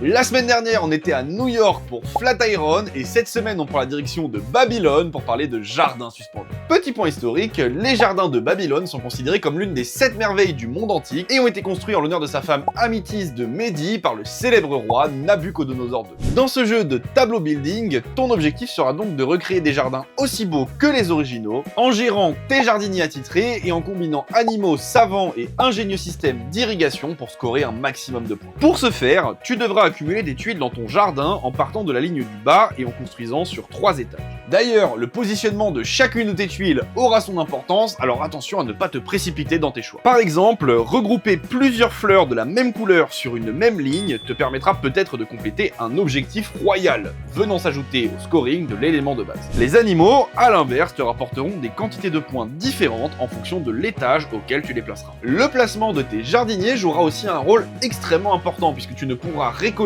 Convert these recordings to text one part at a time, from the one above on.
La semaine dernière, on était à New York pour Flatiron et cette semaine, on prend la direction de Babylone pour parler de jardins suspendus. Petit point historique, les jardins de Babylone sont considérés comme l'une des 7 merveilles du monde antique et ont été construits en l'honneur de sa femme Amytis de Médie par le célèbre roi Nabuchodonosor II. Dans ce jeu de tableau building, ton objectif sera donc de recréer des jardins aussi beaux que les originaux, en gérant tes jardiniers attitrés et en combinant animaux, savants et ingénieux systèmes d'irrigation pour scorer un maximum de points. Pour ce faire, tu devras accumuler des tuiles dans ton jardin en partant de la ligne du bas et en construisant sur 3 étages. D'ailleurs, le positionnement de chacune de tes tuiles aura son importance, alors attention à ne pas te précipiter dans tes choix. Par exemple, regrouper plusieurs fleurs de la même couleur sur une même ligne te permettra peut-être de compléter un objectif royal, venant s'ajouter au scoring de l'élément de base. Les animaux, à l'inverse, te rapporteront des quantités de points différentes en fonction de l'étage auquel tu les placeras. Le placement de tes jardiniers jouera aussi un rôle extrêmement important puisque tu ne pourras récolter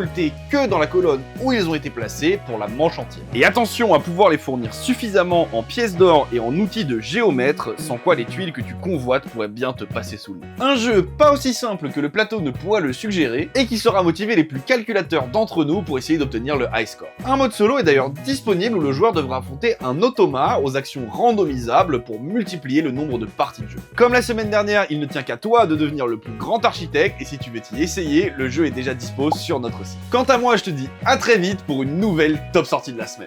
que dans la colonne où ils ont été placés pour la manche entière. Et attention à pouvoir les fournir suffisamment en pièces d'or et en outils de géomètre, sans quoi les tuiles que tu convoites pourraient bien te passer sous le nez. Un jeu pas aussi simple que le plateau ne pourra le suggérer et qui saura motiver les plus calculateurs d'entre nous pour essayer d'obtenir le high score. Un mode solo est d'ailleurs disponible où le joueur devra affronter un automa aux actions randomisables pour multiplier le nombre de parties de jeu. Comme la semaine dernière, il ne tient qu'à toi de devenir le plus grand architecte et si tu veux t'y essayer, le jeu est déjà dispo sur notre site. Quant à moi, je te dis à très vite pour une nouvelle top sortie de la semaine.